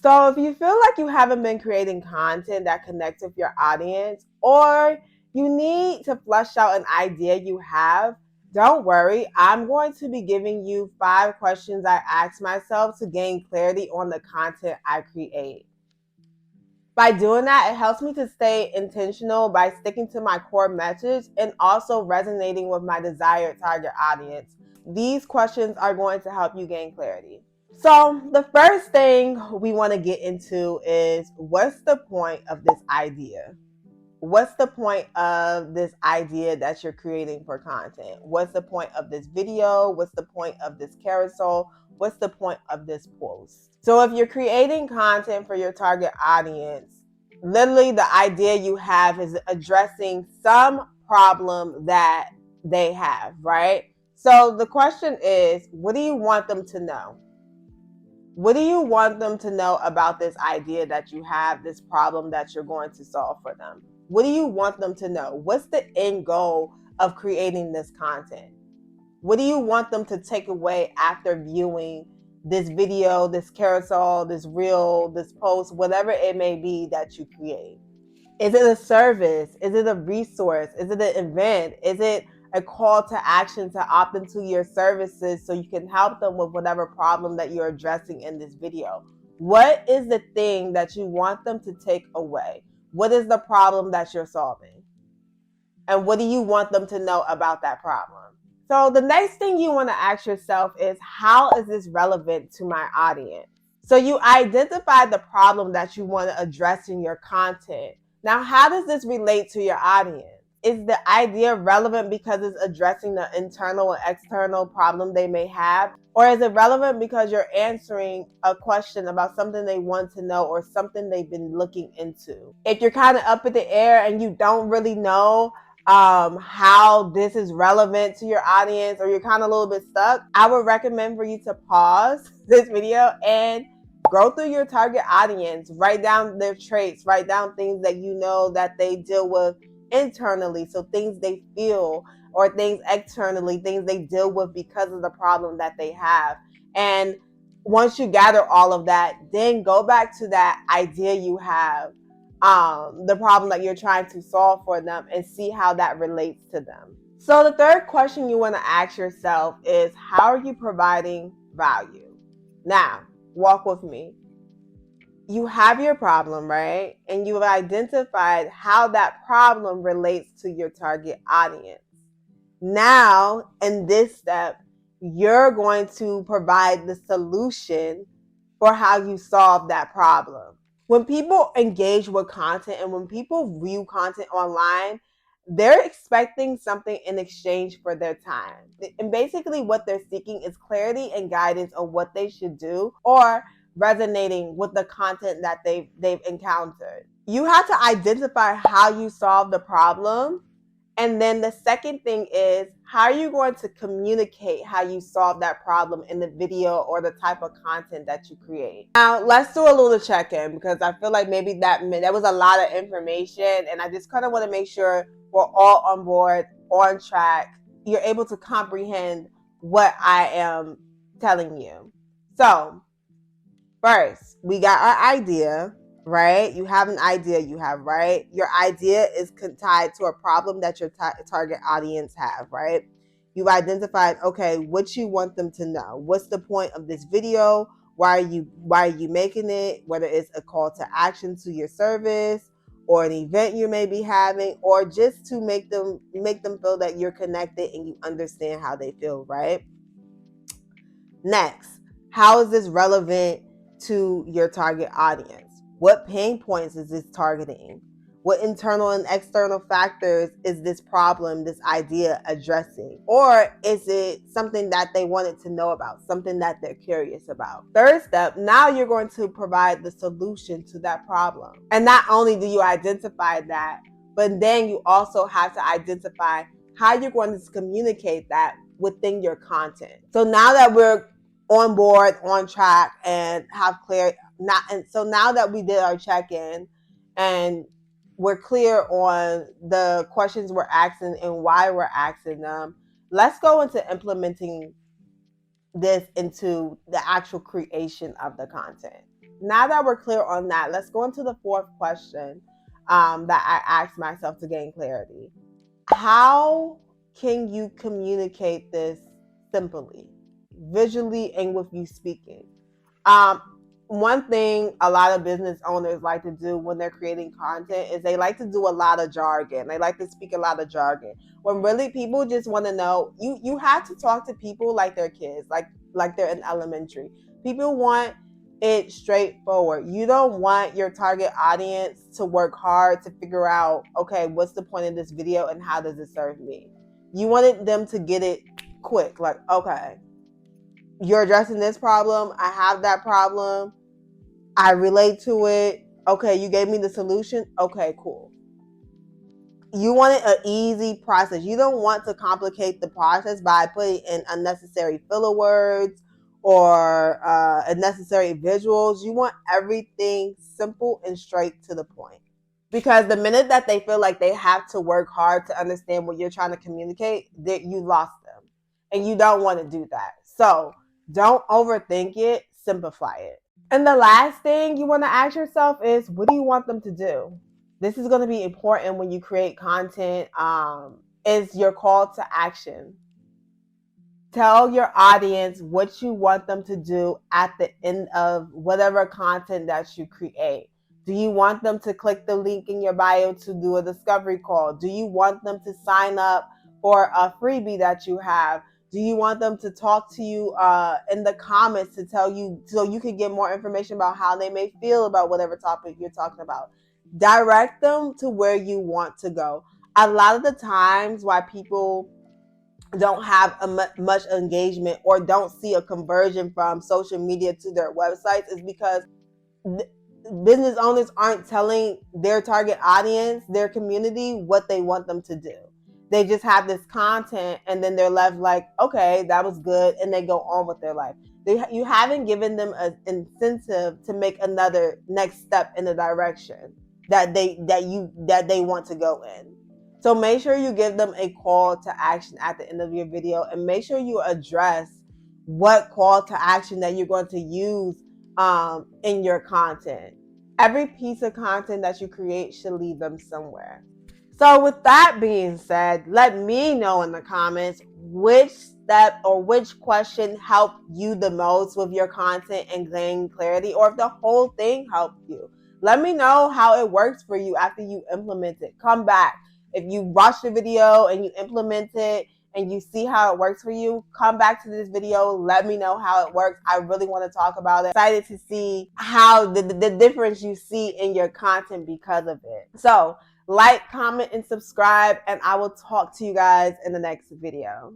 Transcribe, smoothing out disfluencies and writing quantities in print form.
So if you feel like you haven't been creating content that connects with your audience, or you need to flesh out an idea you have, don't worry. I'm going to be giving you 5 questions I ask myself to gain clarity on the content I create. By doing that, it helps me to stay intentional by sticking to my core message and also resonating with my desired target audience. These questions are going to help you gain clarity. So, the first thing we want to get into is, what's the point of this idea? What's the point of this idea that you're creating for content? What's the point of this video? What's the point of this carousel? What's the point of this post? So if you're creating content for your target audience, literally the idea you have is addressing some problem that they have, right? So the question is, what do you want them to know? What do you want them to know about this idea that you have, this problem that you're going to solve for them? What do you want them to know? What's the end goal of creating this content? What do you want them to take away after viewing this video, this carousel, this reel, this post, whatever it may be that you create? Is it a service? Is it a resource? Is it an event? Is it a call to action to opt into your services so you can help them with whatever problem that you're addressing in this video? What is the thing that you want them to take away? What is the problem that you're solving? And what do you want them to know about that problem? So the next thing you want to ask yourself is, how is this relevant to my audience? So you identify the problem that you want to address in your content. Now, how does this relate to your audience? Is the idea relevant because it's addressing the internal and external problem they may have? Or is it relevant because you're answering a question about something they want to know or something they've been looking into? If you're kind of up in the air and you don't really know how this is relevant to your audience, or you're kind of a little bit stuck, I would recommend for you to pause this video and go through your target audience, write down their traits, write down things that you know that they deal with internally, so things they feel, or things externally, things they deal with because of the problem that they have. And once you gather all of that, then go back to that idea you have, the problem that you're trying to solve for them, and see how that relates to them. So the third question you want to ask yourself is, how are you providing value? Now, walk with me. You have your problem, right? And you've identified how that problem relates to your target audience. Now, in this step, you're going to provide the solution for how you solve that problem. When people engage with content and when people view content online, they're expecting something in exchange for their time. And basically what they're seeking is clarity and guidance on what they should do, or resonating with the content that they've encountered. You have to identify how you solve the problem. And then the second thing is, how are you going to communicate how you solve that problem in the video or the type of content that you create? Now, let's do a little check-in, because I feel like maybe that was a lot of information, and I just kind of want to make sure we're all on board, on track. You're able to comprehend what I am telling you. So, first, we got our idea, right? You have an idea you have, right? Your idea is tied to a problem that your target audience have, right? You've identified, okay, what you want them to know. What's the point of this video? Why are you making it? Whether it's a call to action to your service, or an event you may be having, or just to make them feel that you're connected and you understand how they feel, right? Next, how is this relevant to your target audience? What pain points is this targeting? What internal and external factors is this problem, this idea addressing? Or is it something that they wanted to know about, something that they're curious about? Third step, now you're going to provide the solution to that problem. And not only do you identify that, but then you also have to identify how you're going to communicate that within your content. So now that we're on board, on track, and have clear, so now that we did our check-in and we're clear on the questions we're asking and why we're asking them, let's go into implementing this into the actual creation of the content. now that we're clear on that, let's go into the fourth question that I asked myself to gain clarity. How can you communicate this simply, visually, and with you speaking? Um, One thing a lot of business owners like to do when they're creating content is they like to do a lot of jargon. They like to speak a lot of jargon. When really people just want to know, you have to talk to people like they're kids, like they're in elementary. People want it straightforward. You don't want your target audience to work hard to figure out, okay, what's the point of this video and how does it serve me? You wanted them to get it quick, like, okay, you're addressing this problem. I have that problem. I relate to it. Okay, you gave me the solution. Okay, cool. You want it an easy process. You don't want to complicate the process by putting in unnecessary filler words or unnecessary visuals. You want everything simple and straight to the point. Because the minute that they feel like they have to work hard to understand what you're trying to communicate, that you lost them. And you don't want to do that. So don't overthink it, simplify it. And the last thing you want to ask yourself is, what do you want them to do? This is going to be important when you create content. Is your call to action. Tell your audience what you want them to do at the end of whatever content that you create. Do you want them to click the link in your bio to do a discovery call? Do you want them to sign up for a freebie that you have? Do you want them to talk to you in the comments to tell you so you can get more information about how they may feel about whatever topic you're talking about? Direct them to where you want to go. A lot of the times why people don't have much engagement or don't see a conversion from social media to their websites is because business owners aren't telling their target audience, their community, what they want them to do. They just have this content and then they're left like, okay, that was good, and they go on with their life. You haven't given them an incentive to make another next step in the direction that they want to go in. So make sure you give them a call to action at the end of your video, and make sure you address what call to action that you're going to use in your content. Every piece of content that you create should lead them somewhere. So with that being said, let me know in the comments which step or which question helped you the most with your content and gain clarity, or if the whole thing helped you. Let me know how it works for you after you implement it. Come back. If you watch the video and you implement it and you see how it works for you, come back to this video. Let me know how it works. I really want to talk about it. Excited to see how the difference you see in your content because of it. So like, comment, and subscribe, and I will talk to you guys in the next video.